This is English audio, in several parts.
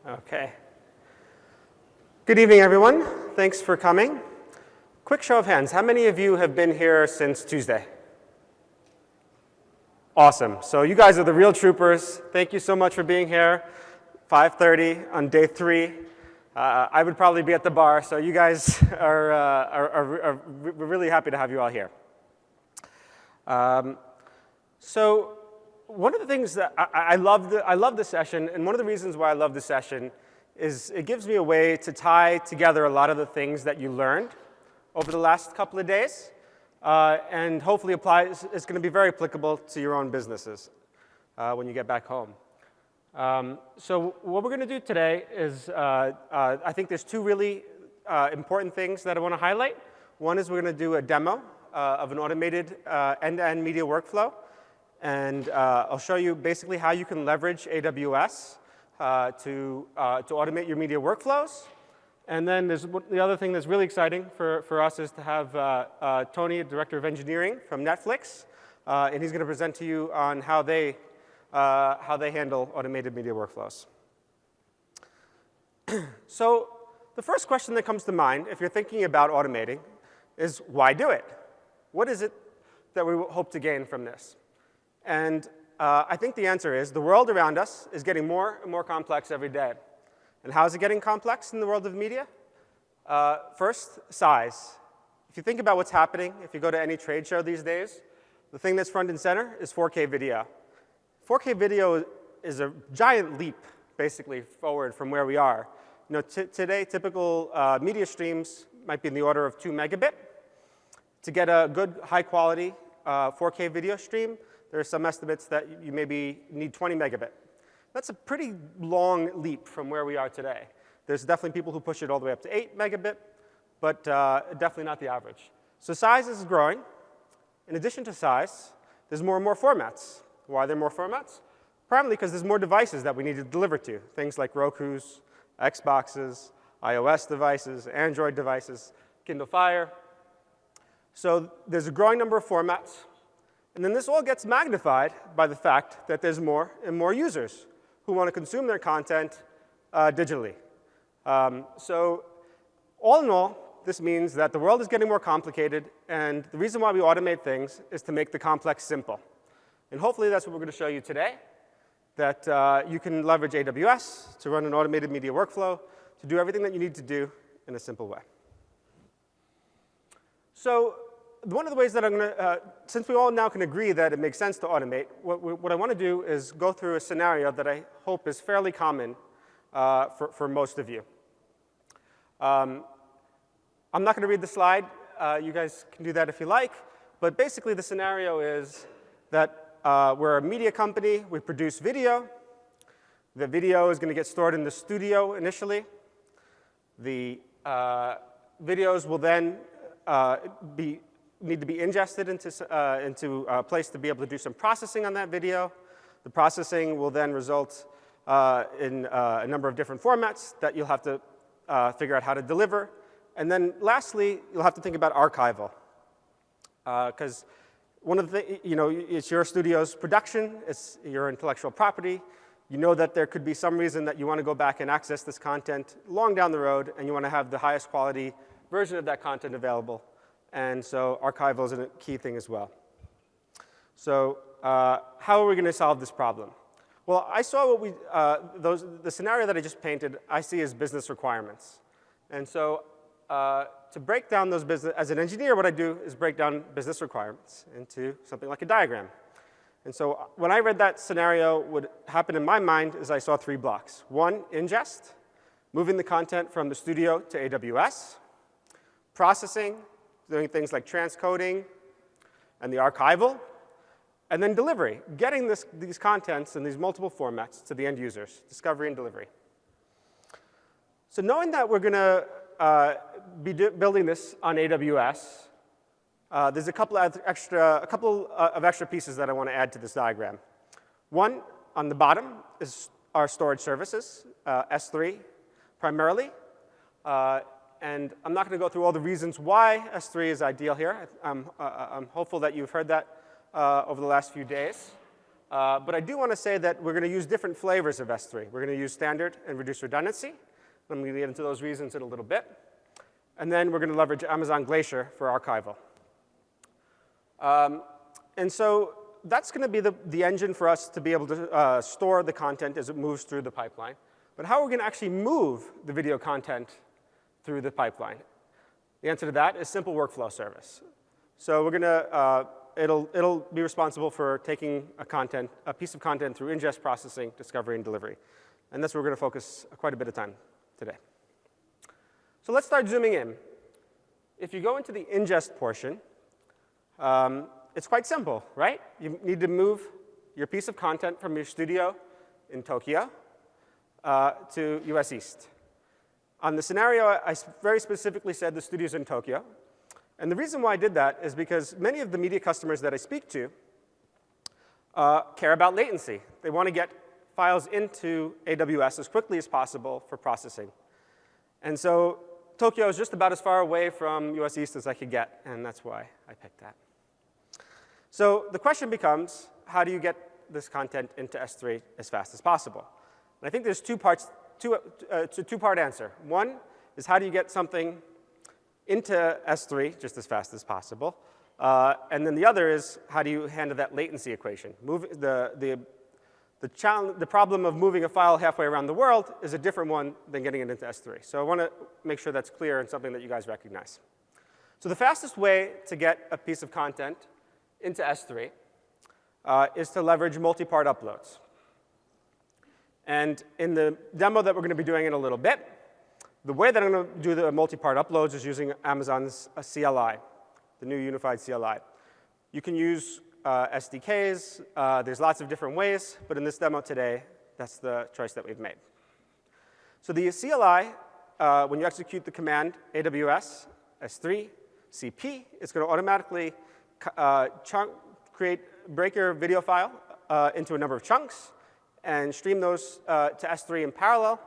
Okay. Good evening, everyone. Thanks for coming. Quick show of hands. How many of you have been here since Tuesday? Awesome. So you guys are the real troopers. Thank you so much for being here. 5:30 on day 3. I would probably be at the bar, so you guys we're really happy to have you all here. So one of the things that I love the session, and one of the reasons why I love the session is it gives me a way to tie together a lot of the things that you learned over the last couple of days, and hopefully it's going to be very applicable to your own businesses when you get back home. So what we're going to do today is, I think there's 2 really important things that I want to highlight. One is we're going to do a demo of an automated end-to-end media workflow. And I'll show you basically how you can leverage AWS to automate your media workflows. And then the other thing that's really exciting for us is to have Tony, Director of Engineering from Netflix, and he's going to present to you on how they handle automated media workflows. So the first question that comes to mind, if you're thinking about automating, is why do it? What is it that we hope to gain from this? And I think the answer is the world around us is getting more and more complex every day. And how is it getting complex in the world of media? First, size. If you think about what's happening, if you go to any trade show these days, the thing that's front and center is 4K video. 4K video is a giant leap, basically, forward from where we are. You know, today, typical media streams might be in the order of 2 megabit. To get a good, high-quality 4K video stream, there are some estimates that you maybe need 20 megabit. That's a pretty long leap from where we are today. There's definitely people who push it all the way up to 8 megabit, but definitely not the average. So size is growing. In addition to size, there's more and more formats. Why are there more formats? Primarily because there's more devices that we need to deliver to, things like Rokus, Xboxes, iOS devices, Android devices, Kindle Fire. So there's a growing number of formats. And then this all gets magnified by the fact that there's more and more users who want to consume their content digitally. So all in all, this means that the world is getting more complicated, and the reason why we automate things is to make the complex simple. And hopefully that's what we're going to show you today, that you can leverage AWS to run an automated media workflow, to do everything that you need to do in a simple way. So one of the ways that I'm going to, since we all now can agree that it makes sense to automate, what I want to do is go through a scenario that I hope is fairly common for most of you. I'm not going to read the slide. You guys can do that if you like. But basically, the scenario is that we're a media company. We produce video. The video is going to get stored in the studio initially. The videos will then need to be ingested into a place to be able to do some processing on that video. The processing will then result in a number of different formats that you'll have to figure out how to deliver. And then lastly, you'll have to think about archival. Because one of the, it's your studio's production, it's your intellectual property. You know that there could be some reason that you want to go back and access this content long down the road, and you want to have the highest quality version of that content available. And so archival is a key thing as well. So how are we going to solve this problem? Well, I saw the scenario that I just painted, I see as business requirements. And so to break down those business, as an engineer, what I do is break down business requirements into something like a diagram. And so when I read that scenario, what happened in my mind is I saw 3 blocks. 1, ingest, moving the content from the studio to AWS. Processing, doing things like transcoding and the archival. And then delivery, getting these contents in these multiple formats to the end users, discovery and delivery. So knowing that we're going to be building this on AWS, there's a couple of extra pieces that I want to add to this diagram. One, on the bottom, is our storage services, S3 primarily. And I'm not going to go through all the reasons why S3 is ideal here. I'm hopeful that you've heard that over the last few days. But I do want to say that we're going to use different flavors of S3. We're going to use standard and reduced redundancy. I'm going to get into those reasons in a little bit. And then we're going to leverage Amazon Glacier for archival. And so that's going to be the engine for us to be able to store the content as it moves through the pipeline. But how are we going to actually move the video content through the pipeline? The answer to that is simple workflow service. So we're going to, it'll be responsible for taking a piece of content through ingest, processing, discovery, and delivery. And that's where we're going to focus quite a bit of time today. So let's start zooming in. If you go into the ingest portion, it's quite simple, right? You need to move your piece of content from your studio in Tokyo to US East. On the scenario, I very specifically said the studio's in Tokyo. And the reason why I did that is because many of the media customers that I speak to care about latency. They want to get files into AWS as quickly as possible for processing. And so Tokyo is just about as far away from US East as I could get, and that's why I picked that. So the question becomes, how do you get this content into S3 as fast as possible? And I think there's it's a two-part answer. One is how do you get something into S3 just as fast as possible? And then the other is how do you handle that latency equation? The problem of moving a file halfway around the world is a different one than getting it into S3. So I want to make sure that's clear and something that you guys recognize. So the fastest way to get a piece of content into S3 is to leverage multi-part uploads. And in the demo that we're going to be doing in a little bit, the way that I'm going to do the multi-part uploads is using Amazon's CLI, the new unified CLI. You can use SDKs. There's lots of different ways. But in this demo today, that's the choice that we've made. So the CLI, when you execute the command AWS S3 CP, it's going to automatically break your video file into a number of chunks and stream those to S3 in parallel.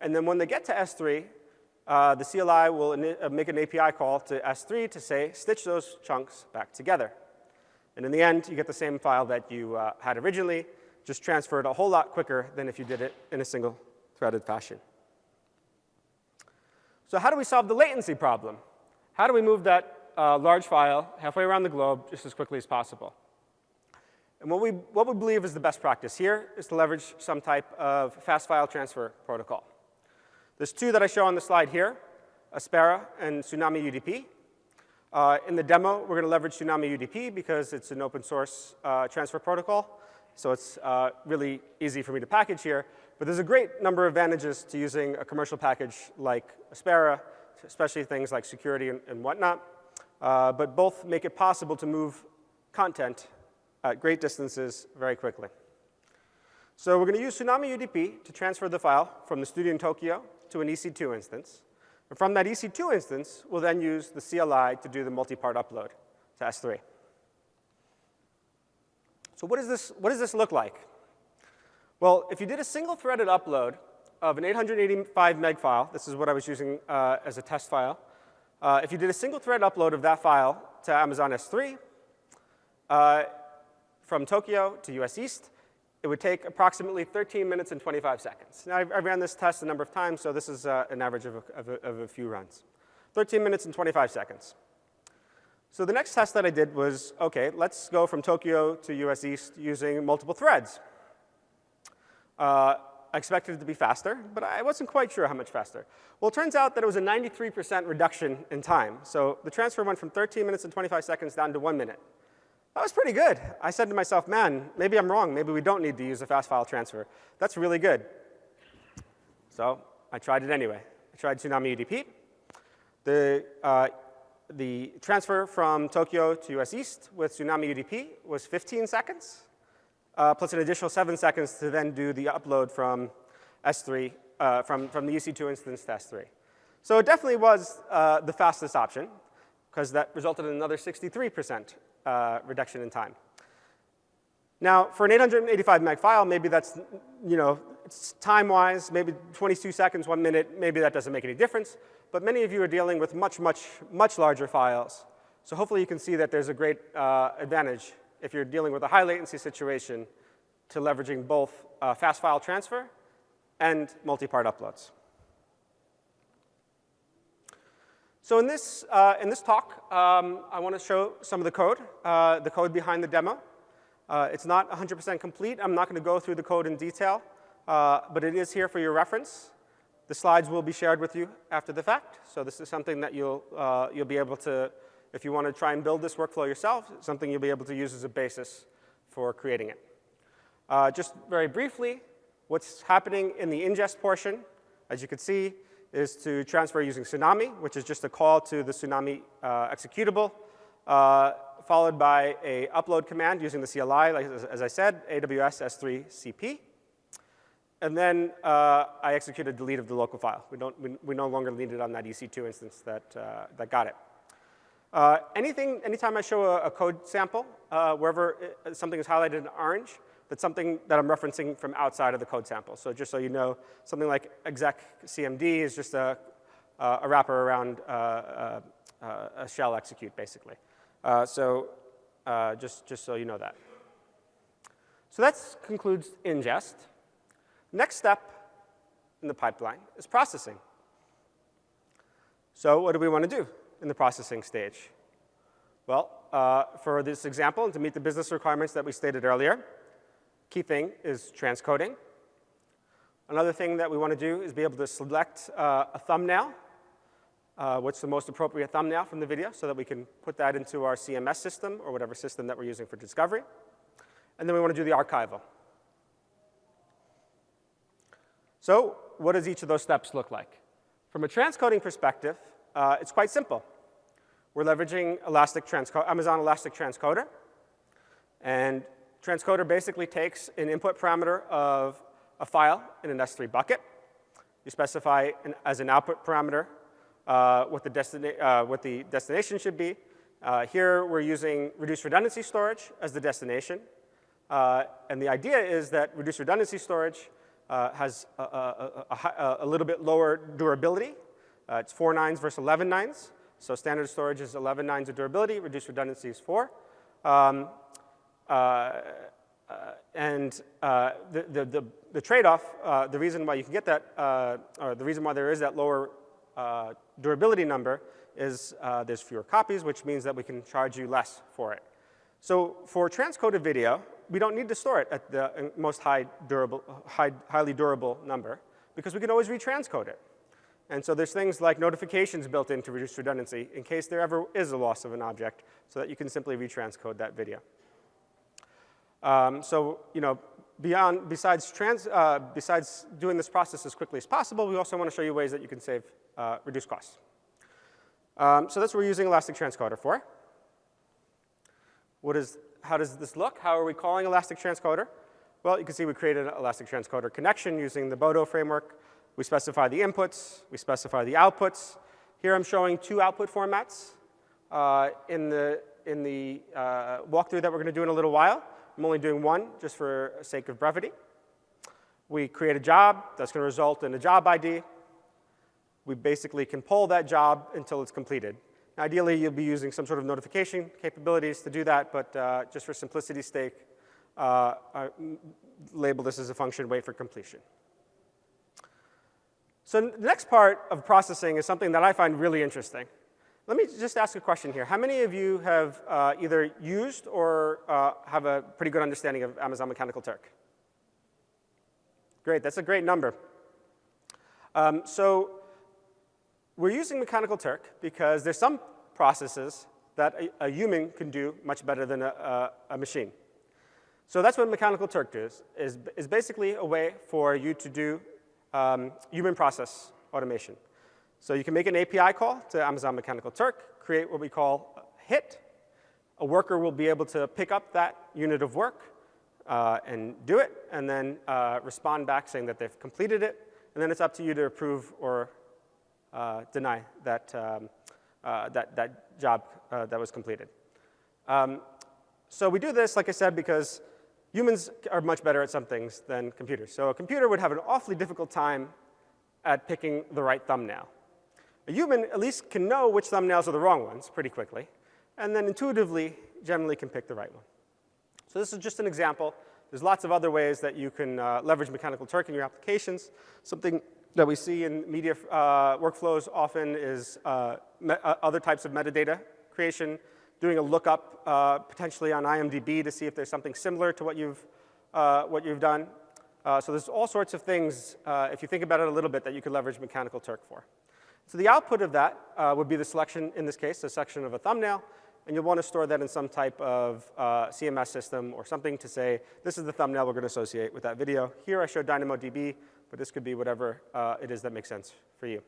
And then when they get to S3, the CLI will make an API call to S3 to say, stitch those chunks back together. And in the end, you get the same file that you had originally, just transferred a whole lot quicker than if you did it in a single threaded fashion. So how do we solve the latency problem? How do we move that large file halfway around the globe just as quickly as possible? And what we believe is the best practice here is to leverage some type of fast file transfer protocol. There's two that I show on the slide here, Aspera and Tsunami UDP. In the demo, we're going to leverage Tsunami UDP because it's an open source transfer protocol. So it's really easy for me to package here. But there's a great number of advantages to using a commercial package like Aspera, especially things like security and whatnot. But both make it possible to move content at great distances very quickly. So we're going to use Tsunami UDP to transfer the file from the studio in Tokyo to an EC2 instance. And from that EC2 instance, we'll then use the CLI to do the multi-part upload to S3. So what does this look like? Well, if you did a single-threaded upload of an 885 meg file, this is what I was using as a test file. If you did a single-thread upload of that file to Amazon S3, from Tokyo to US East, it would take approximately 13 minutes and 25 seconds. Now, I ran this test a number of times, so this is an average of a few runs. 13 minutes and 25 seconds. So the next test that I did was, OK, let's go from Tokyo to US East using multiple threads. I expected it to be faster, but I wasn't quite sure how much faster. Well, it turns out that it was a 93% reduction in time. So the transfer went from 13 minutes and 25 seconds down to 1 minute. That was pretty good. I said to myself, man, maybe I'm wrong. Maybe we don't need to use a fast file transfer. That's really good. So I tried it anyway. I tried Tsunami UDP. The transfer from Tokyo to US East with Tsunami UDP was 15 seconds, plus an additional 7 seconds to then do the upload from S3, from the EC2 instance to S3. So it definitely was the fastest option, because that resulted in another 63% reduction in time. Now, for an 885 meg file, maybe that's, it's time-wise, maybe 22 seconds, 1 minute, maybe that doesn't make any difference. But many of you are dealing with much, much, much larger files. So hopefully you can see that there's a great advantage if you're dealing with a high latency situation, to leveraging both fast file transfer and multi-part uploads. So in this talk, I want to show some of the code behind the demo. It's not 100% complete. I'm not going to go through the code in detail, but it is here for your reference. The slides will be shared with you after the fact. So this is something that you'll be able to, if you want to try and build this workflow yourself, something you'll be able to use as a basis for creating it. Just very briefly, what's happening in the ingest portion, as you can see, is to transfer using Tsunami, which is just a call to the Tsunami executable, followed by a upload command using the CLI, like, as I said, AWS S3 CP. And then I execute a delete of the local file. We no longer need it on that EC2 instance that got it. Anytime I show a code sample, wherever something is highlighted in orange, that's something that I'm referencing from outside of the code sample. So just so you know, something like exec CMD is just a wrapper around a shell execute, basically. Just so you know that. So that concludes ingest. Next step in the pipeline is processing. So what do we want to do in the processing stage? Well, for this example, and to meet the business requirements that we stated earlier, key thing is transcoding. Another thing that we want to do is be able to select a thumbnail, what's the most appropriate thumbnail from the video, so that we can put that into our CMS system or whatever system that we're using for discovery. And then we want to do the archival. So what does each of those steps look like? From a transcoding perspective, it's quite simple. We're leveraging Amazon Elastic Transcoder. And transcoder basically takes an input parameter of a file in an S3 bucket. You specify as an output parameter what the destination should be. Here we're using reduced redundancy storage as the destination. And the idea is that reduced redundancy storage has a little bit lower durability. It's 4 nines versus 11 nines. So standard storage is 11 nines of durability. Reduced redundancy is 4. The trade-off, the reason why you can get that, or the reason why there is that lower durability number is there's fewer copies, which means that we can charge you less for it. So for transcoded video, we don't need to store it at the most highly durable number, because we can always retranscode it. And so there's things like notifications built in to reduce redundancy in case there ever is a loss of an object, so that you can simply retranscode that video. So, you know, besides doing this process as quickly as possible, we also want to show you ways that you can reduce costs. So that's what we're using Elastic Transcoder for. How does this look? How are we calling Elastic Transcoder? Well, you can see we created an Elastic Transcoder connection using the Bodo framework. We specify the inputs. We specify the outputs. Here I'm showing 2 output formats in the walkthrough that we're going to do in a little while. I'm only doing one just for sake of brevity. We create a job that's going to result in a job ID. We basically can poll that job until it's completed. Now, ideally, you'll be using some sort of notification capabilities to do that, but just for simplicity's sake, I label this as a function wait for completion. So the next part of processing is something that I find really interesting. Let me just ask a question here. How many of you have either used or have a pretty good understanding of Amazon Mechanical Turk? Great, that's a great number. So we're using Mechanical Turk because there's some processes that a human can do much better than a machine. So that's what Mechanical Turk is basically a way for you to do human process automation. So you can make an API call to Amazon Mechanical Turk, create what we call a hit. A worker will be able to pick up that unit of work and do it, and then respond back saying that they've completed it. And then it's up to you to approve or deny that job that was completed. So we do this, like I said, because humans are much better at some things than computers. So a computer would have an awfully difficult time at picking the right thumbnail. A human at least can know which thumbnails are the wrong ones pretty quickly, and then intuitively generally can pick the right one. So this is just an example. There's lots of other ways that you can leverage Mechanical Turk in your applications. Something that we see in media workflows often is other types of metadata creation, doing a lookup potentially on IMDb to see if there's something similar to what you've done. So there's all sorts of things, if you think about it a little bit, that you could leverage Mechanical Turk for. So the output of that would be the selection, in this case, the selection of a thumbnail. And you'll want to store that in some type of CMS system or something to say, this is the thumbnail we're going to associate with that video. Here I showed DynamoDB, but this could be whatever it is that makes sense for you.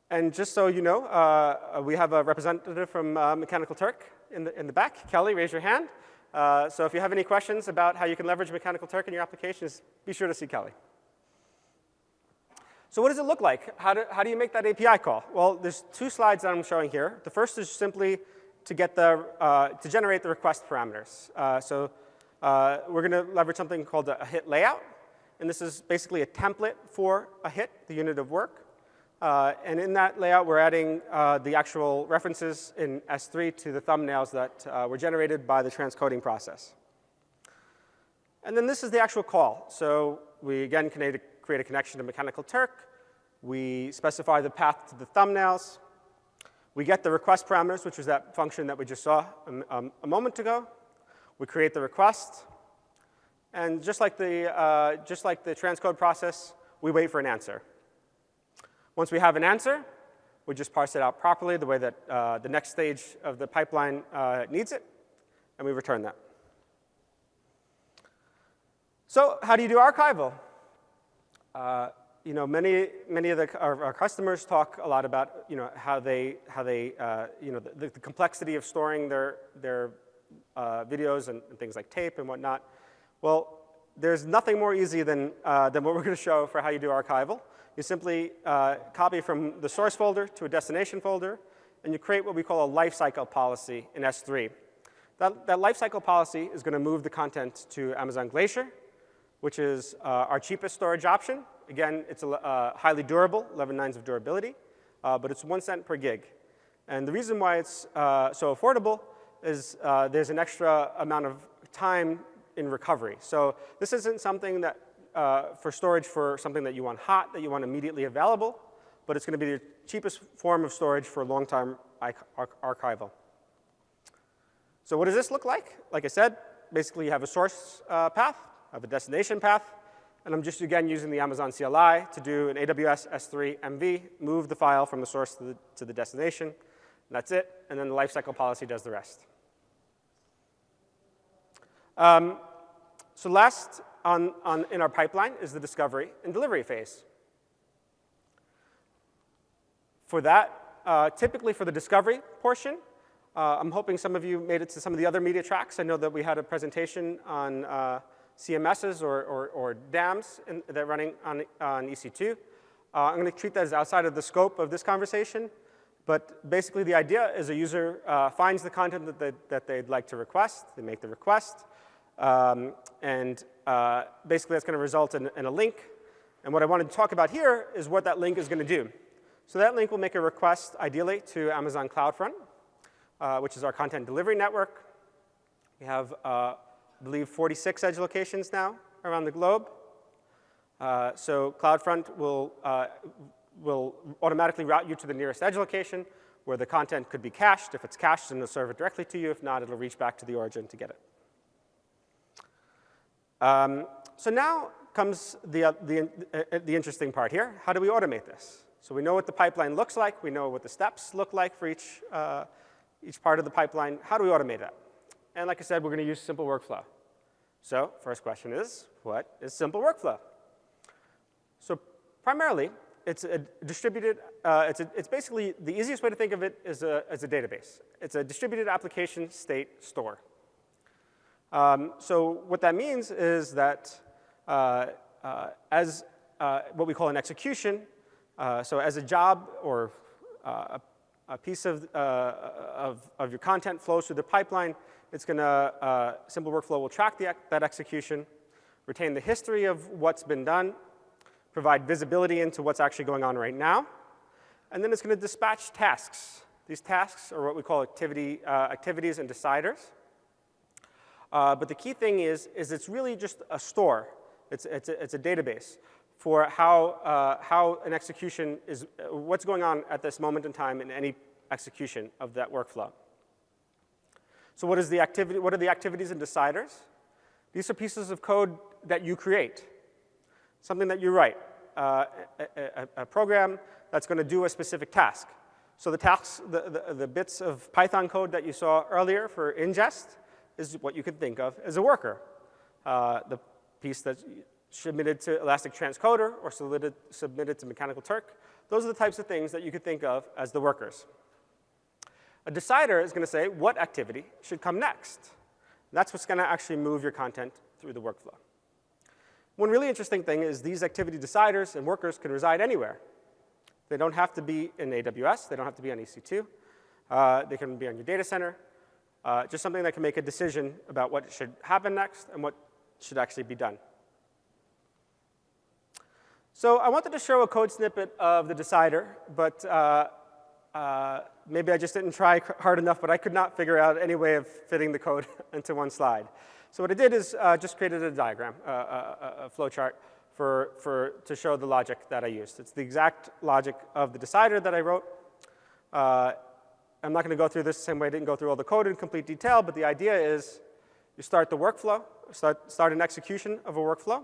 And just so you know, we have a representative from Mechanical Turk in the back. Kelly, raise your hand. So if you have any questions about how you can leverage Mechanical Turk in your applications, be sure to see Kelly. So what does it look like? How do you make that API call? Well, there's two slides that I'm showing here. The first is simply to get to generate the request parameters. We're going to leverage something called a hit layout. And this is basically a template for a hit, the unit of work. And in that layout, we're adding the actual references in S3 to the thumbnails that were generated by the transcoding process. And then this is the actual call. So we, again, create a connection to Mechanical Turk. We specify the path to the thumbnails. We get the request parameters, which was that function that we just saw a moment ago. We create the request. And just like the transcode process, we wait for an answer. Once we have an answer, we just parse it out properly the way that the next stage of the pipeline needs it, and we return that. So how do you do archival? Many of our customers talk a lot about how they the complexity of storing their videos and things like tape and whatnot. Well, there's nothing more easy than what we're going to show for how you do archival. You simply copy from the source folder to a destination folder, and you create what we call a lifecycle policy in S3. That lifecycle policy is going to move the content to Amazon Glacier, which is our cheapest storage option. Again, it's highly durable, 11 nines of durability, but it's 1 cent per gig. And the reason why it's so affordable is there's an extra amount of time in recovery. So this isn't something that for storage for something that you want hot, that you want immediately available, but it's going to be the cheapest form of storage for long-term archival. So what does this look like? Like I said, basically you have a source path, have a destination path, and I'm just, again, using the Amazon CLI to do an AWS S3 MV, move the file from the source to the destination, and that's it, and then the lifecycle policy does the rest. So last in our pipeline is the discovery and delivery phase. For that, typically for the discovery portion, I'm hoping some of you made it to some of the other media tracks. I know that we had a presentation on CMSs or DAMs that are running on EC2. I'm going to treat that as outside of the scope of this conversation. But basically, the idea is a user finds the content that they'd like to request. They make the request. Basically, that's going to result in a link. And what I wanted to talk about here is what that link is going to do. So that link will make a request, ideally, to Amazon CloudFront, which is our content delivery network. We have, I believe, 46 edge locations now around the globe. So CloudFront will automatically route you to the nearest edge location where the content could be cached. If it's cached, then it'll serve it directly to you. If not, it'll reach back to the origin to get it. So now comes the interesting part here. How do we automate this? So we know what the pipeline looks like. We know what the steps look like for each part of the pipeline. How do we automate that? And like I said, we're going to use simple workflow. So first question is, what is simple workflow? So primarily, it's a distributed, it's basically, the easiest way to think of it is as a database. It's a distributed application state store. So what that means is that as what we call an execution, so as a job or a piece of your content flows through the pipeline, it's going to, simple workflow will track that execution, retain the history of what's been done, provide visibility into what's actually going on right now, and then it's going to dispatch tasks These tasks are what we call activities and deciders. But the key thing is it's really just a store. It's a database for how an execution is, what's going on at this moment in time in any execution of that workflow. So what are the activities and deciders? These are pieces of code that you create, something that you write, a program that's going to do a specific task. So the tasks, the bits of Python code that you saw earlier for ingest is what you could think of as a worker. The piece that's submitted to Elastic Transcoder or submitted to Mechanical Turk, those are the types of things that you could think of as the workers. A decider is going to say what activity should come next. That's what's going to actually move your content through the workflow. One really interesting thing is these activity deciders and workers can reside anywhere. They don't have to be in AWS. They don't have to be on EC2. They can be on your data center. Just something that can make a decision about what should happen next and what should actually be done. So I wanted to show a code snippet of the decider, but maybe I just didn't try hard enough, but I could not figure out any way of fitting the code into one slide. So what I did is just created a diagram, a flowchart to show the logic that I used. It's the exact logic of the decider that I wrote. I'm not going to go through this the same way. I didn't go through all the code in complete detail, but the idea is you start the workflow, start an execution of a workflow.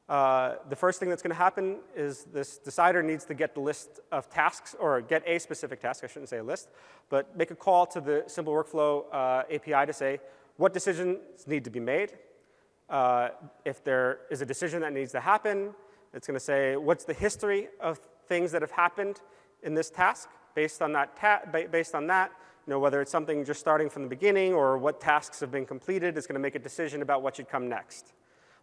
The first thing that's going to happen is this decider needs to get the list of tasks, or get a specific task. I shouldn't say a list, but make a call to the simple workflow API to say what decisions need to be made. If there is a decision that needs to happen, it's going to say what's the history of things that have happened in this task. Based on that, whether it's something just starting from the beginning or what tasks have been completed, it's going to make a decision about what should come next.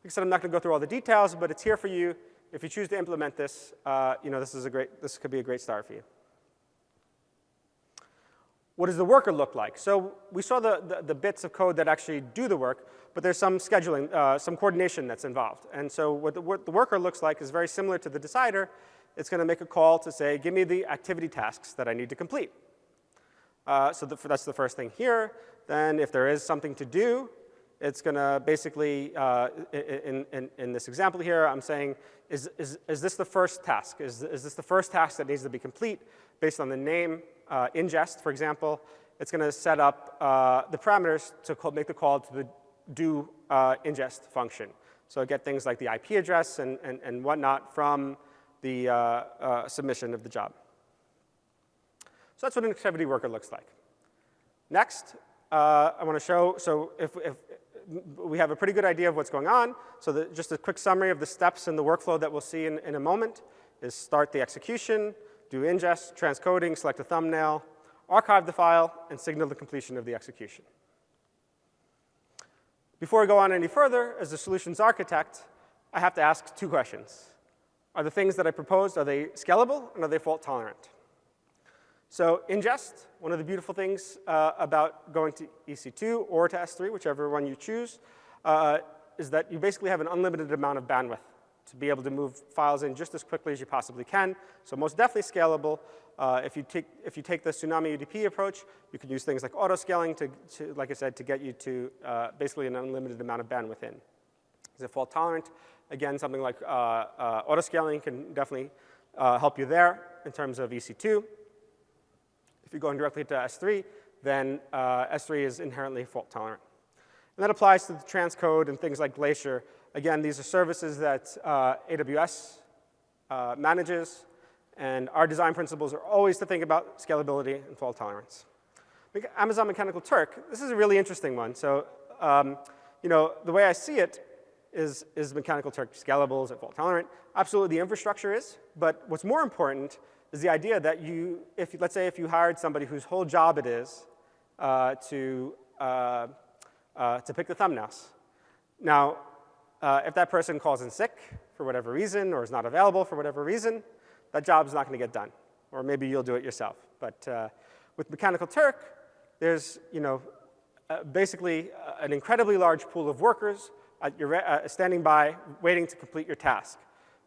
Like I said, I'm not going to go through all the details, but it's here for you. If you choose to implement this, this could be a great start for you. What does the worker look like? So we saw the bits of code that actually do the work, but there's some scheduling, some coordination that's involved. And so what the worker looks like is very similar to the decider. It's going to make a call to say, give me the activity tasks that I need to complete. So that's the first thing here. Then if there is something to do, it's going to basically, in this example here, I'm saying, is this the first task? Is this the first task that needs to be complete based on the name? Ingest, for example, it's going to set up the parameters to make the call to the do ingest function. So get things like the IP address and whatnot from the submission of the job. So that's what an activity worker looks like. Next, I want to show, so if we have a pretty good idea of what's going on, so just a quick summary of the steps in the workflow that we'll see in a moment is start the execution, do ingest, transcoding, select a thumbnail, archive the file, and signal the completion of the execution. Before I go on any further, as a solutions architect, I have to ask two questions. Are the things that I proposed, are they scalable, and are they fault tolerant? So ingest, one of the beautiful things about going to EC2 or to S3, whichever one you choose, is that you basically have an unlimited amount of bandwidth to be able to move files in just as quickly as you possibly can. So most definitely scalable. If you take the Tsunami UDP approach, you can use things like auto-scaling to, like I said, to get you to basically an unlimited amount of bandwidth in. Is it fault tolerant? Again, something like auto-scaling can definitely help you there in terms of EC2. If you're going directly to S3, then S3 is inherently fault tolerant. And that applies to the transcode and things like Glacier. Again, these are services that AWS manages, and our design principles are always to think about scalability and fault tolerance. Amazon Mechanical Turk, this is a really interesting one. So the way I see it is Mechanical Turk scalable? Is it fault tolerant? Absolutely, the infrastructure is. But what's more important is the idea that let's say if you hired somebody whose whole job it is to pick the thumbnails. Now, if that person calls in sick for whatever reason or is not available for whatever reason, that job's not going to get done. Or maybe you'll do it yourself. But with Mechanical Turk, there's basically an incredibly large pool of workers standing by, waiting to complete your task.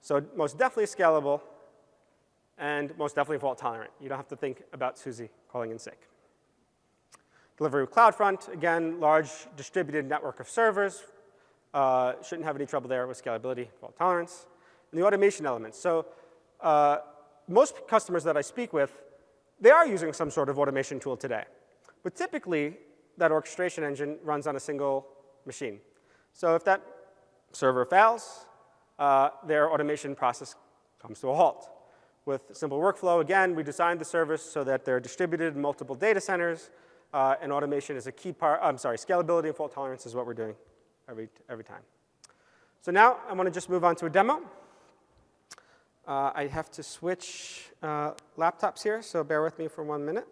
So most definitely scalable. and most definitely fault tolerant. You don't have to think about Susie calling in sick. Delivery with CloudFront, again, large distributed network of servers. Shouldn't have any trouble there with scalability, fault tolerance. And the automation elements. So most customers that I speak with, they are using some sort of automation tool today. But typically, that orchestration engine runs on a single machine. So if that server fails, their automation process comes to a halt. With simple workflow, again, we designed the servers so that they're distributed in multiple data centers, and automation is a key part. Scalability and fault tolerance is what we're doing every time. So now I want to just move on to a demo. I have to switch laptops here, so bear with me for 1 minute.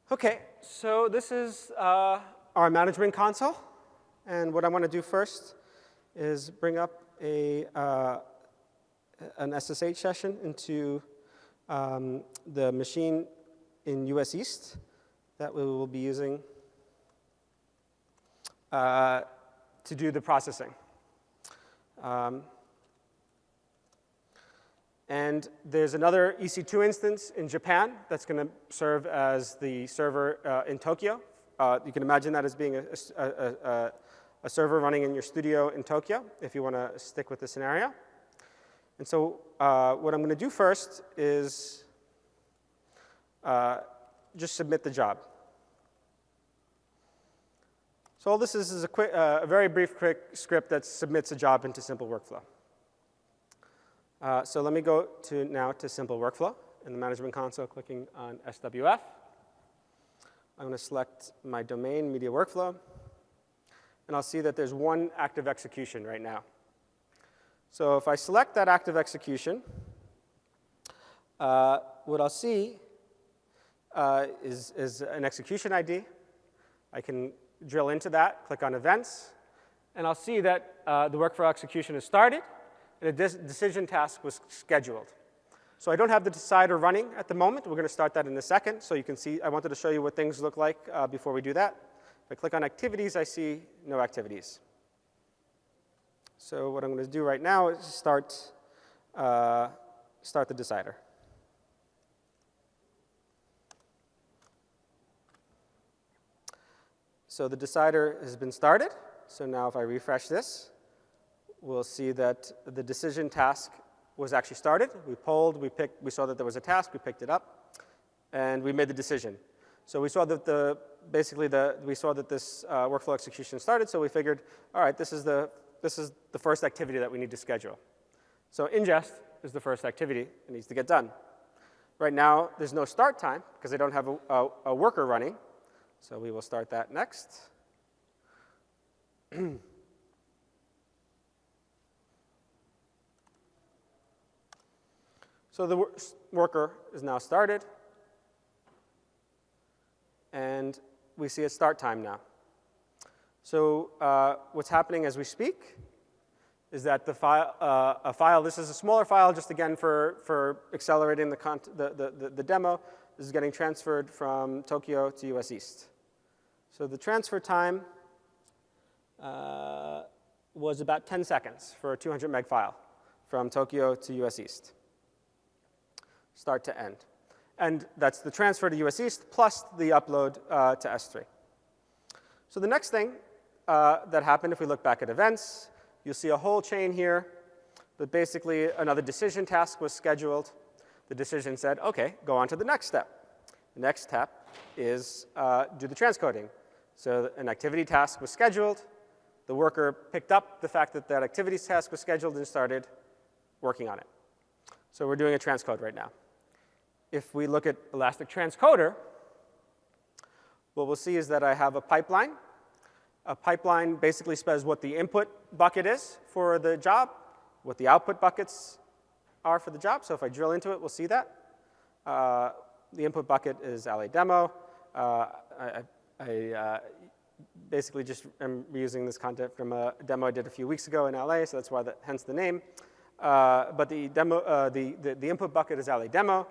OK, so this is our management console. And what I want to do first is bring up an SSH session into the machine in US East that we will be using to do the processing. And there's another EC2 instance in Japan that's going to serve as the server in Tokyo. You can imagine that as being a server running in your studio in Tokyo, if you want to stick with the scenario. And so what I'm going to do first is just submit the job. So all this is a very brief, quick script that submits a job into simple workflow. So let me go now to simple workflow in the management console, clicking on SWF. I'm going to select my domain, media workflow. And I'll see that there's one active execution right now. So if I select that active execution, what I'll see is an execution ID. I can drill into that, click on events, and I'll see that the workflow execution has started, and a decision task was scheduled. So I don't have the decider running at the moment. We're going to start that in a second. So you can see, I wanted to show you what things look like before we do that. If I click on activities, I see no activities. So what I'm going to do right now is start the decider. So the decider has been started. So now if I refresh this, we'll see that the decision task was actually started. We polled, we saw that there was a task, we picked it up, and we made the decision. So we saw that we saw that this workflow execution started, so we figured, all right, this is the first activity that we need to schedule. So ingest is the first activity that needs to get done. Right now, there's no start time because I don't have a worker running. So we will start that next. So the worker is now started. And we see a start time now. So what's happening as we speak is that a file, this is a smaller file, just again for accelerating the demo. This is getting transferred from Tokyo to US East. So the transfer time was about 10 seconds for a 200 meg file from Tokyo to US East, start to end. And that's the transfer to US East plus the upload to S3. So the next thing that happened, if we look back at events, you'll see a whole chain here. But basically, another decision task was scheduled. The decision said, OK, go on to the next step. The next step is do the transcoding. So an activity task was scheduled. The worker picked up the fact that that activity task was scheduled and started working on it. So we're doing a transcode right now. If we look at Elastic Transcoder, what we'll see is that I have a pipeline. A pipeline basically says what the input bucket is for the job, what the output buckets are for the job. So if I drill into it, we'll see that. The input bucket is LA demo. I basically just am reusing this content from a demo I did a few weeks ago in LA, so that's why hence the name. but the input bucket is alidemo.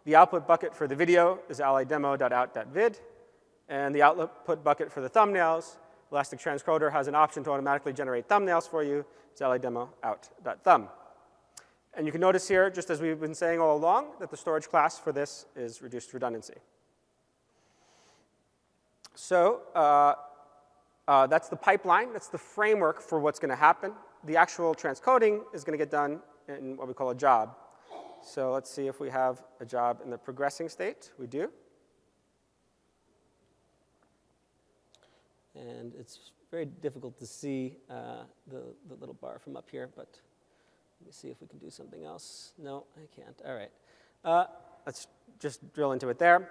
The output bucket for the video is alidemo.out.vid. And the output bucket for the thumbnails, Elastic Transcoder has an option to automatically generate thumbnails for you. It's alidemo.out.thumb. And you can notice here, just as we've been saying all along, that the storage class for this is reduced redundancy. So that's the pipeline. That's the framework for what's going to happen. The actual transcoding is going to get done in what we call a job. So let's see if we have a job in the progressing state. We do. And it's very difficult to see the little bar from up here, but let me see if we can do something else. No, I can't. All right. Let's just drill into it there.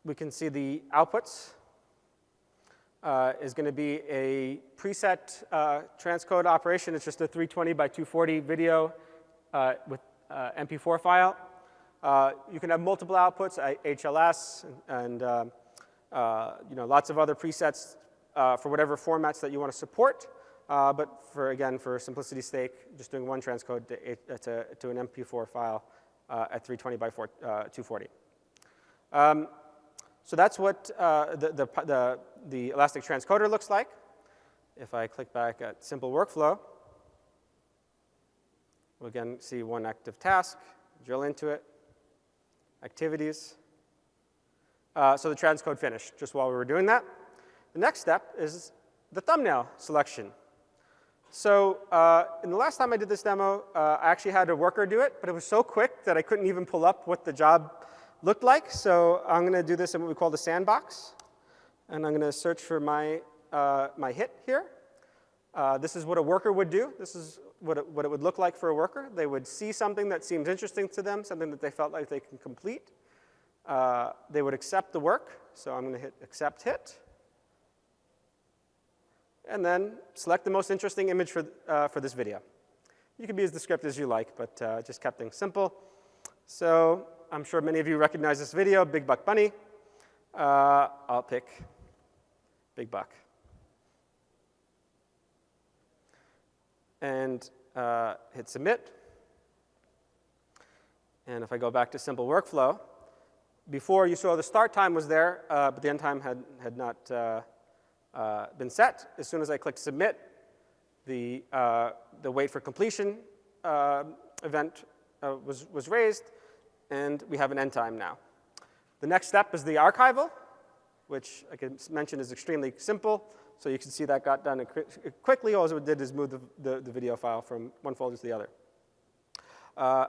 We can see the outputs is going to be a preset transcode operation. It's just a 320 by 240 video with MP4 file. You can have multiple outputs, HLS, and lots of other presets for whatever formats that you want to support. But again, for simplicity's sake, just doing one transcode to an MP4 file at 320 by 240. So that's what the Elastic Transcoder looks like. If I click back at simple workflow, we'll again see one active task, drill into it, activities. So the transcode finished just while we were doing that. The next step is the thumbnail selection. So in the last time I did this demo, I actually had a worker do it, but it was so quick that I couldn't even pull up what the job looked like. So I'm going to do this in what we call the sandbox. And I'm going to search for my hit here. This is what a worker would do. This is what it would look like for a worker. They would see something that seems interesting to them, something that they felt like they can complete. They would accept the work. So I'm going to hit accept hit. And then select the most interesting image for this video. You can be as descriptive as you like, but just kept things simple. So I'm sure many of you recognize this video, Big Buck Bunny. I'll pick Big Buck. And hit submit. And if I go back to simple workflow, before you saw the start time was there, but the end time had not been set. As soon as I click submit, the wait for completion event was raised, and we have an end time now. The next step is the archival, which I can mention is extremely simple. So you can see that got done quickly. All it did is move the video file from one folder to the other.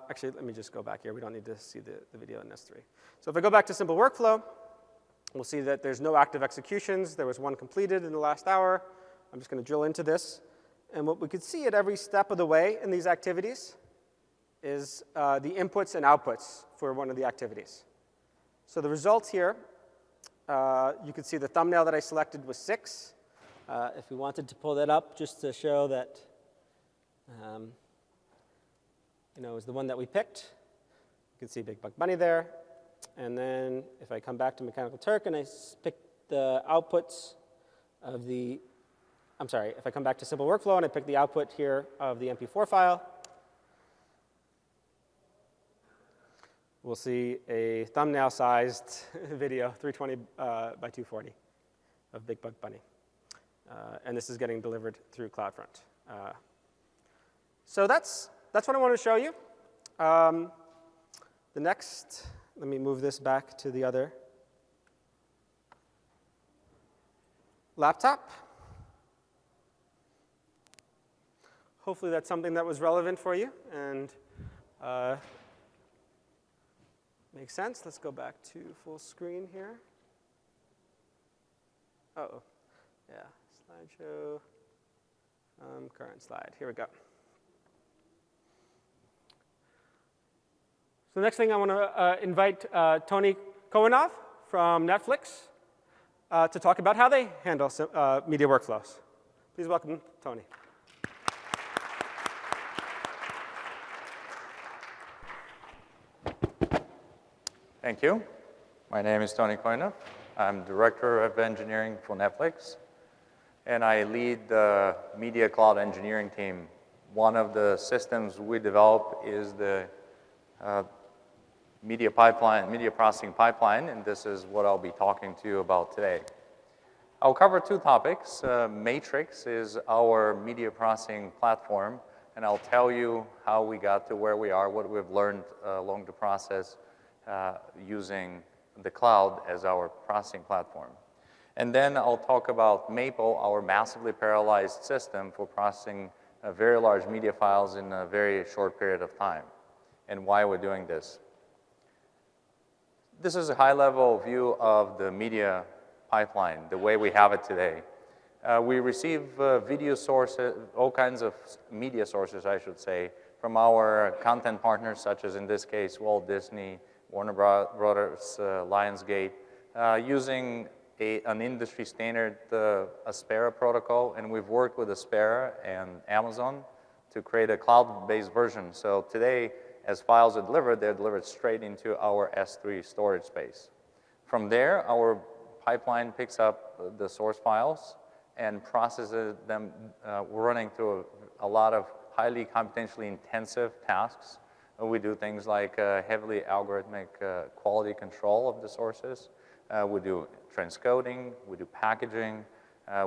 Actually, let me just go back here. We don't need to see the video in S3. So if I go back to simple workflow, we'll see that there's no active executions. There was one completed in the last hour. I'm just going to drill into this. And what we could see at every step of the way in these activities is the inputs and outputs for one of the activities. So the result here, you can see the thumbnail that I selected was 6. If we wanted to pull that up just to show that it was the one that we picked, you can see Big Buck Bunny there. And then if I come back to Mechanical Turk and I pick the outputs of the, if I come back to simple workflow and I pick the output here of the MP4 file, we'll see a thumbnail-sized video, 320 by 240 of Big Buck Bunny. And this is getting delivered through CloudFront. So that's what I want to show you. The next, let me move this back to the other laptop. Hopefully that's something that was relevant for you and makes sense. Let's go back to full screen here. Uh-oh. Yeah, slideshow, current slide. Here we go. So the next thing I want to invite Tony-Koinov from Netflix to talk about how they handle media workflows. Please welcome Tony. Thank you. My name is Tony-Koinov. I'm Director of Engineering for Netflix, and I lead the Media Cloud engineering team one of the systems we develop is the media processing pipeline, and this is what I'll be talking to you about today. I'll cover two topics. Matrix is our media processing platform, and I'll tell you how we got to where we are, what we've learned along the process using the cloud as our processing platform. And then I'll talk about Maple, our massively parallelized system for processing very large media files in a very short period of time, and why we're doing this. This is a high-level view of the media pipeline, the way we have it today. We receive video sources, all kinds of media sources, I should say, from our content partners, such as in this case, Walt Disney, Warner Brothers, Lionsgate, using an industry standard Aspera protocol, and we've worked with Aspera and Amazon to create a cloud-based version. So today, as files are delivered, they're delivered straight into our S3 storage space. From there, our pipeline picks up the source files and processes them. We're running through a lot of highly computationally intensive tasks. We do things like heavily algorithmic quality control of the sources. We do transcoding, we do packaging,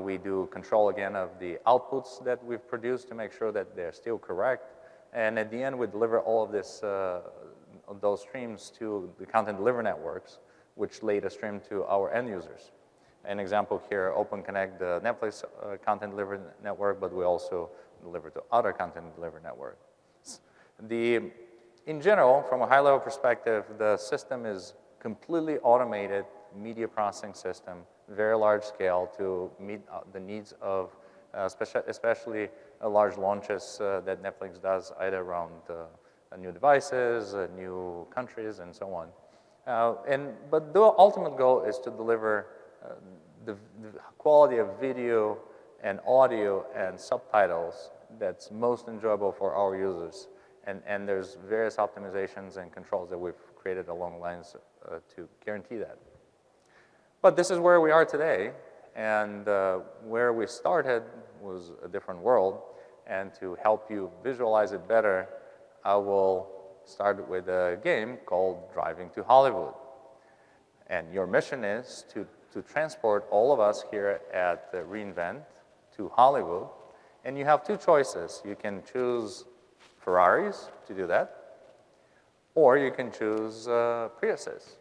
we do control again of the outputs that we've produced to make sure that they're still correct. And at the end, we deliver all of this, those streams to the content delivery networks, which later stream to our end users. An example here, OpenConnect, the Netflix content delivery network, but we also deliver to other content delivery networks. In general, from a high-level perspective, the system is completely automated media processing system, very large scale to meet the needs of especially large launches that Netflix does either around new devices, new countries, and so on. But the ultimate goal is to deliver the quality of video and audio and subtitles that's most enjoyable for our users. And there's various optimizations and controls that we've created along the lines to guarantee that. But this is where we are today, and where we started was a different world. And to help you visualize it better, I will start with a game called Driving to Hollywood. And your mission is to transport all of us here at reInvent to Hollywood. And you have two choices. You can choose Ferraris to do that, or you can choose Priuses.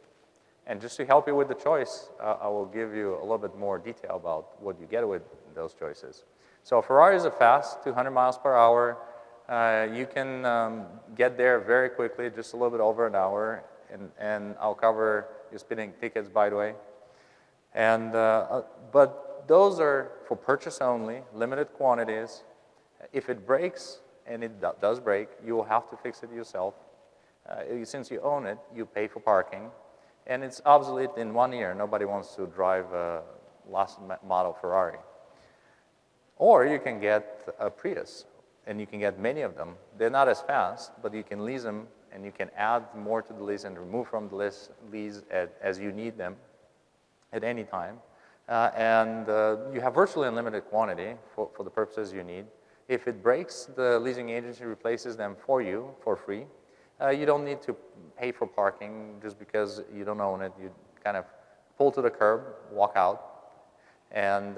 And just to help you with the choice, I will give you a little bit more detail about what you get with those choices. So Ferraris are fast, 200 miles per hour. You can get there very quickly, just a little bit over an hour. And I'll cover your speeding tickets, by the way. And, but those are for purchase only, limited quantities. If it breaks, and it does break, you will have to fix it yourself. Since you own it, you pay for parking. And it's obsolete in 1 year. Nobody wants to drive a last model Ferrari. Or you can get a Prius, and you can get many of them. They're not as fast, but you can lease them, and you can add more to the lease and remove from the lease as you need them at any time. You have virtually unlimited quantity for the purposes you need. If it breaks, the leasing agency replaces them for you for free. You don't need to pay for parking just because you don't own it. You kind of pull to the curb, walk out, and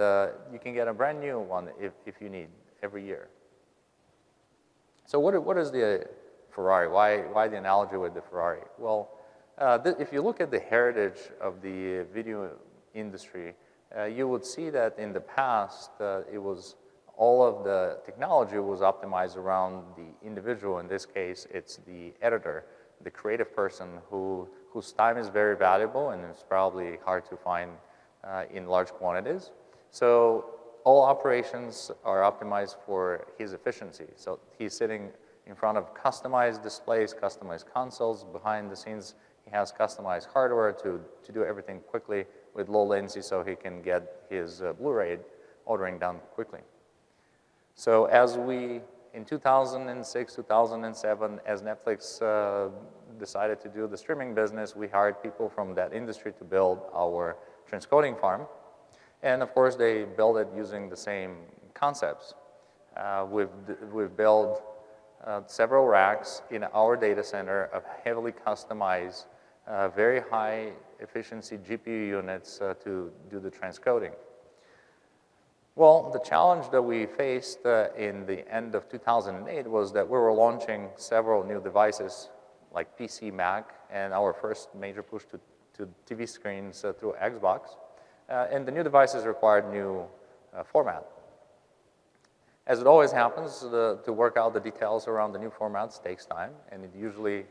you can get a brand new one if you need every year. So what is the Ferrari? Why the analogy with the Ferrari? Well, if you look at the heritage of the video industry, you would see that in the past, all of the technology was optimized around the individual. In this case, it's the editor, the creative person whose time is very valuable and it's probably hard to find in large quantities. So all operations are optimized for his efficiency. So he's sitting in front of customized displays, customized consoles. Behind the scenes, he has customized hardware to do everything quickly with low latency so he can get his Blu-ray ordering done quickly. So as in 2006, 2007, as Netflix decided to do the streaming business, we hired people from that industry to build our transcoding farm. And of course, they built it using the same concepts. We've built several racks in our data center of heavily customized, very high efficiency GPU units to do the transcoding. Well, the challenge that we faced in the end of 2008 was that we were launching several new devices like PC, Mac, and our first major push to TV screens through Xbox. And the new devices required new format. As it always happens, to work out the details around the new formats takes time, and it usually,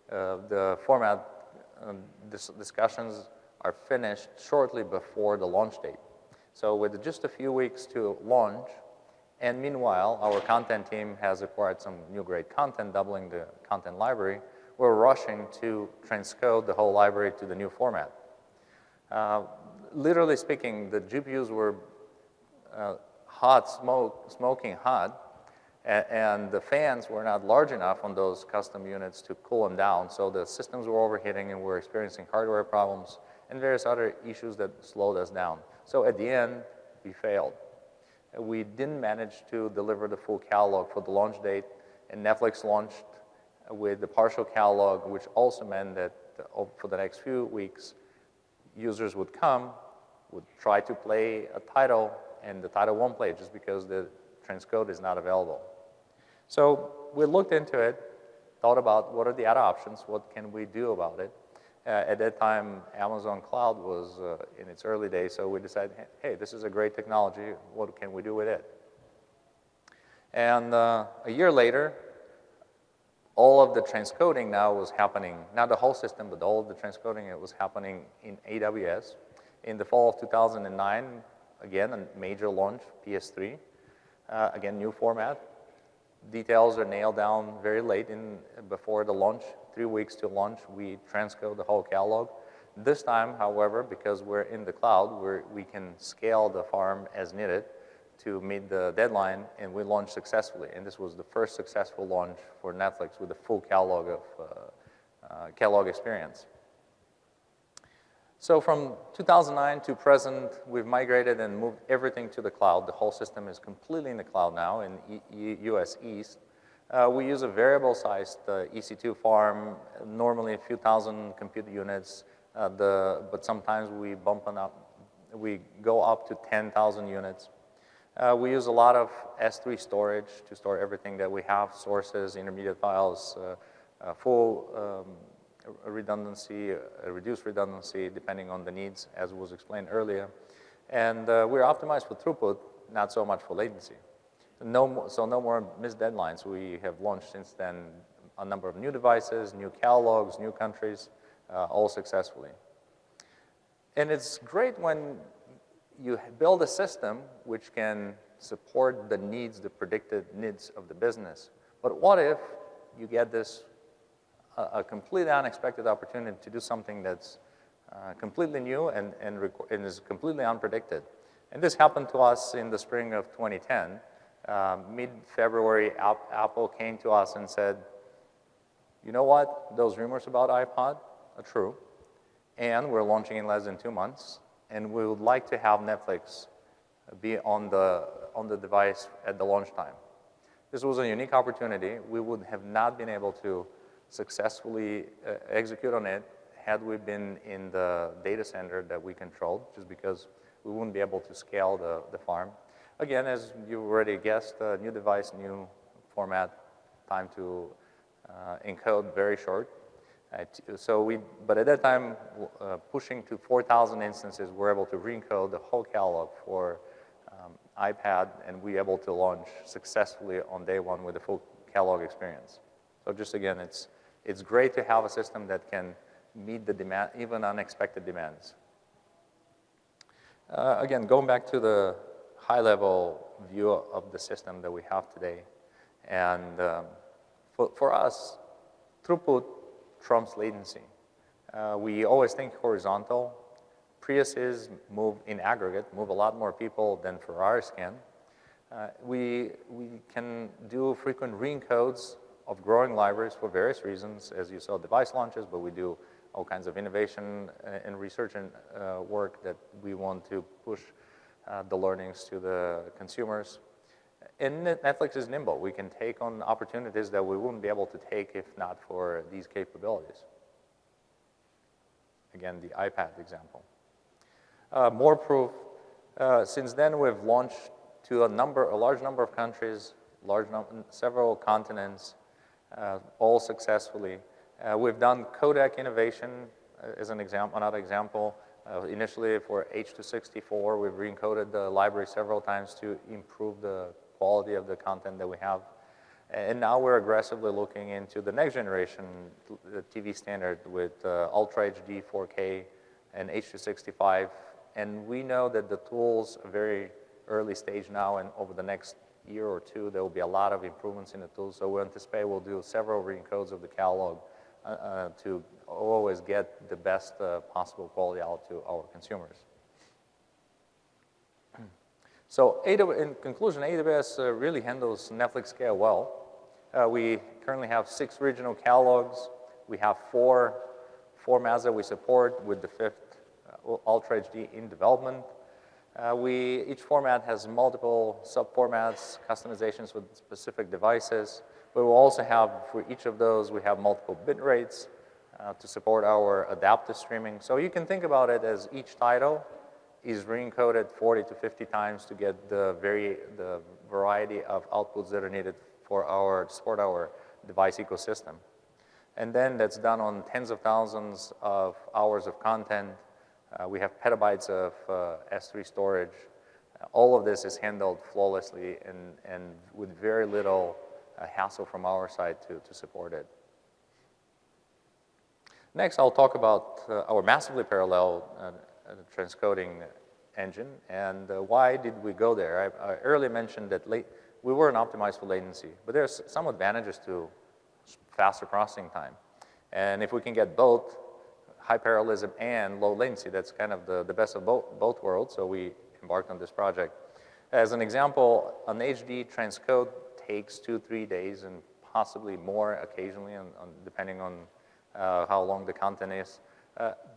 the format discussions are finished shortly before the launch date. So with just a few weeks to launch, and meanwhile, our content team has acquired some new great content, doubling the content library, we're rushing to transcode the whole library to the new format. Literally speaking, the GPUs were smoking hot, and the fans were not large enough on those custom units to cool them down, so the systems were overheating and we're experiencing hardware problems and various other issues that slowed us down. So at the end, we failed. We didn't manage to deliver the full catalog for the launch date, and Netflix launched with the partial catalog, which also meant that for the next few weeks, users would come, would try to play a title, and the title won't play just because the transcode is not available. So we looked into it, thought about what are the other options, what can we do about it. At that time, Amazon Cloud was in its early days, so we decided, hey, this is a great technology, what can we do with it? And a year later, all of the transcoding now was happening, not the whole system, but all of the transcoding, it was happening in AWS. In the fall of 2009, again, a major launch, PS3. Again, new format. Details are nailed down very late before the launch. 3 weeks to launch, we transcode the whole catalog. This time, however, because we're in the cloud, we can scale the farm as needed to meet the deadline, and we launched successfully. And this was the first successful launch for Netflix with a full catalog of catalog experience. So from 2009 to present, we've migrated and moved everything to the cloud. The whole system is completely in the cloud now in US East. We use a variable-sized EC2 farm, normally a few thousand compute units, but sometimes we we go up to 10,000 units. We use a lot of S3 storage to store everything that we have, sources, intermediate files, full redundancy, reduced redundancy, depending on the needs, as was explained earlier. And we're optimized for throughput, not so much for latency. So no more missed deadlines. We have launched since then a number of new devices, new catalogs, new countries, all successfully. And it's great when you build a system which can support the needs, the predicted needs of the business. But what if you get this a completely unexpected opportunity to do something that's completely new and is completely unpredicted? And this happened to us in the spring of 2010. Mid-February, Apple came to us and said, you know what, those rumors about iPod are true, and we're launching in less than 2 months, and we would like to have Netflix be on the device at the launch time. This was a unique opportunity. We would have not been able to successfully execute on it had we been in the data center that we controlled, just because we wouldn't be able to scale the farm. Again, as you already guessed, new device, new format, time to encode very short. But at that time, pushing to 4,000 instances, we're able to re-encode the whole catalog for iPad, and we're able to launch successfully on day one with a full catalog experience. So just again, it's great to have a system that can meet the demand, even unexpected demands. Again, going back to the high-level view of the system that we have today, and for us, throughput trumps latency. We always think horizontal. Priuses move in aggregate, move a lot more people than Ferraris can. We can do frequent re-encodes of growing libraries for various reasons, as you saw device launches, but we do all kinds of innovation and research and work that we want to push the learnings to the consumers. And Netflix is nimble. We can take on opportunities that we wouldn't be able to take if not for these capabilities. Again, the iPad example. More proof. Since then, we've launched to a large number of countries, several continents, all successfully. We've done codec innovation as another example. Initially for H.264, we've re-encoded the library several times to improve the quality of the content that we have. And now we're aggressively looking into the next generation TV standard with Ultra HD 4K and H.265. And we know that the tools are very early stage now, and over the next year or two, there will be a lot of improvements in the tools. So we anticipate we'll do several re-encodes of the catalog to always get the best possible quality out to our consumers. So in conclusion, AWS really handles Netflix scale well. We currently have 6 regional catalogs. We have 4 formats that we support, with the 5th Ultra HD in development. Each format has multiple sub-formats, customizations with specific devices. But we'll also have, for each of those, we have multiple bit rates to support our adaptive streaming. So you can think about it as each title is re-encoded 40 to 50 times to get the variety of outputs that are needed to support our device ecosystem. And then that's done on tens of thousands of hours of content. We have petabytes of S3 storage. All of this is handled flawlessly and with very little hassle from our side to support it. Next, I'll talk about our massively parallel transcoding engine and why did we go there. I earlier mentioned that we weren't optimized for latency, but there's some advantages to faster processing time. And if we can get both high parallelism and low latency, that's kind of the best of both worlds, so we embarked on this project. As an example, an HD transcode takes 2-3 days and possibly more occasionally, depending on how long the content is.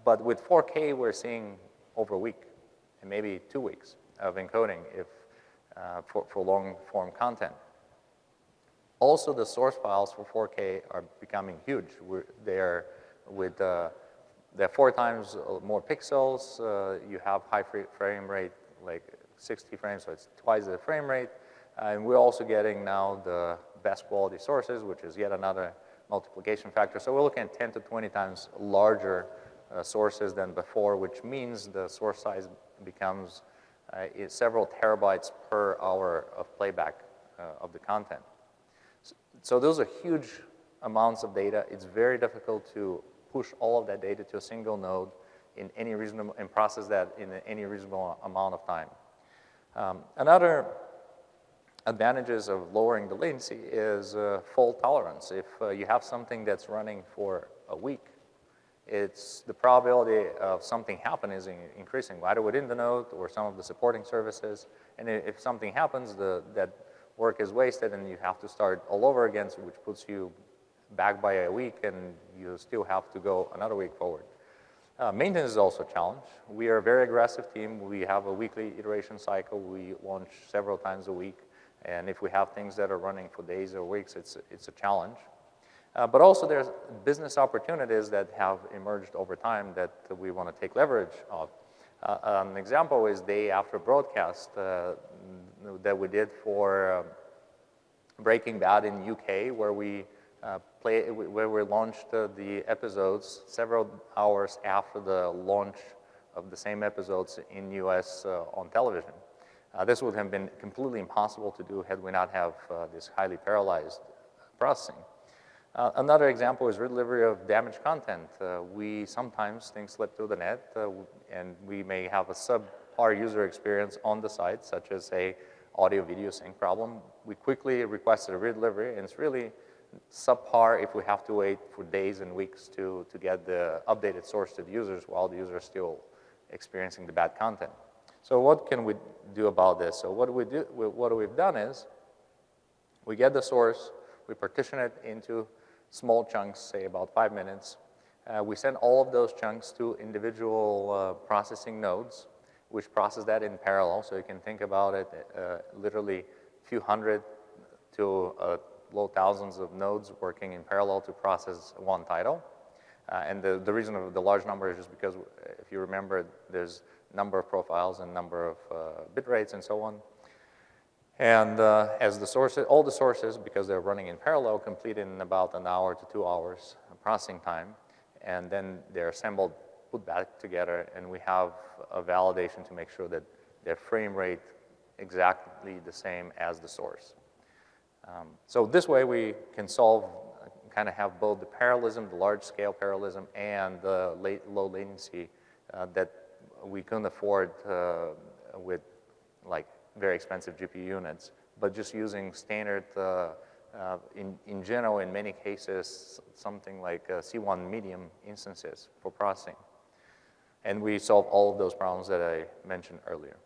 But with 4K, we're seeing over a week and maybe 2 weeks of encoding for long-form content. Also, the source files for 4K are becoming huge. They're 4 times more pixels. You have high frame rate, like 60 frames, so it's twice the frame rate. And we're also getting now the best quality sources, which is yet another multiplication factor. So we're looking at 10 to 20 times larger sources than before, which means the source size becomes several terabytes per hour of playback of the content. So those are huge amounts of data. It's very difficult to push all of that data to a single node in any reasonable, and process that in any reasonable amount of time. Another advantages of lowering the latency is fault tolerance. If you have something that's running for a week, the probability of something happening is increasing, either within the node or some of the supporting services. And if something happens, that work is wasted and you have to start all over again, which puts you back by a week and you still have to go another week forward. Maintenance is also a challenge. We are a very aggressive team. We have a weekly iteration cycle. We launch several times a week. And if we have things that are running for days or weeks, it's a challenge. But also there's business opportunities that have emerged over time that we want to take leverage of. An example is day after broadcast that we did for Breaking Bad in UK, where we launched the episodes several hours after the launch of the same episodes in US on television. This would have been completely impossible to do had we not have this highly parallelized processing. Another example is redelivery of damaged content. Sometimes things slip through the net, and we may have a subpar user experience on the site, such as a audio-video sync problem. We quickly requested a redelivery, and it's really subpar if we have to wait for days and weeks to get the updated source to the users while the user is still experiencing the bad content. So what can we do about this? So what we've done is we get the source, we partition it into small chunks, say about 5 minutes. We send all of those chunks to individual processing nodes, which process that in parallel. So you can think about it literally few hundred to low thousands of nodes working in parallel to process one title. And the reason of the large number is just because, if you remember, there's number of profiles and number of bit rates and so on. And as the sources, all the sources, because they're running in parallel, complete in about an hour to 2 hours processing time, and then they're assembled, put back together, and we have a validation to make sure that their frame rate exactly the same as the source. So this way we can solve, kind of have both the parallelism, the large scale parallelism, and the low latency that we couldn't afford with like very expensive GPU units, but just using standard, in general, in many cases, something like C1 medium instances for processing. And we solve all of those problems that I mentioned earlier.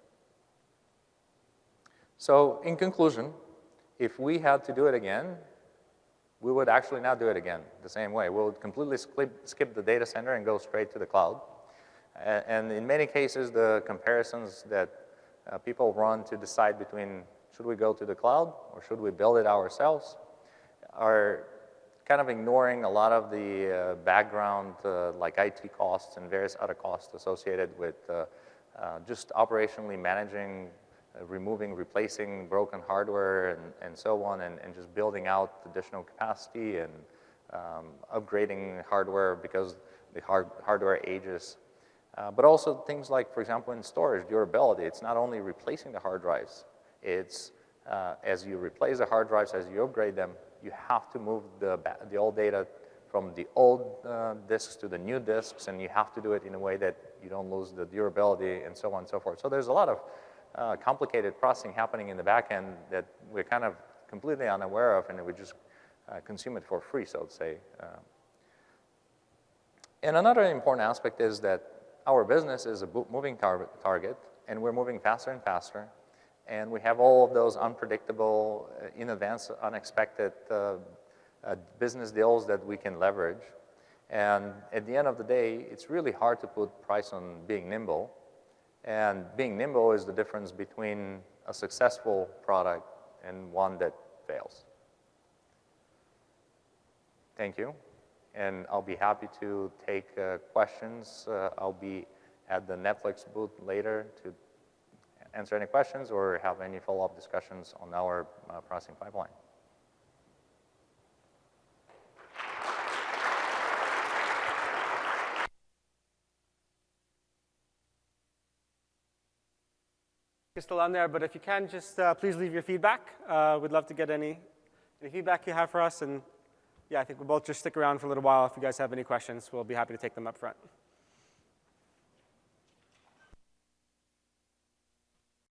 So in conclusion, if we had to do it again, we would actually not do it again the same way. We would completely skip the data center and go straight to the cloud. And in many cases, the comparisons that people run to decide between should we go to the cloud or should we build it ourselves are kind of ignoring a lot of the background like IT costs and various other costs associated with just operationally managing, removing, replacing broken hardware and so on, and just building out additional capacity and upgrading hardware because the hardware ages. But also things like, for example, in storage, durability. It's not only replacing the hard drives. It's as you replace the hard drives, as you upgrade them, you have to move the old data from the old disks to the new disks, and you have to do it in a way that you don't lose the durability and so on and so forth. So there's a lot of complicated processing happening in the back end that we're kind of completely unaware of, and we just consume it for free, so to say. And another important aspect is that our business is a moving target, and we're moving faster and faster. And we have all of those unpredictable, in advance, unexpected business deals that we can leverage. And at the end of the day, it's really hard to put price on being nimble. And being nimble is the difference between a successful product and one that fails. Thank you. And I'll be happy to take questions. I'll be at the Netflix booth later to answer any questions or have any follow-up discussions on our processing pipeline. You're still on there, but if you can, just please leave your feedback. We'd love to get any feedback you have for us. And yeah, I think we'll both just stick around for a little while. If you guys have any questions, we'll be happy to take them up front.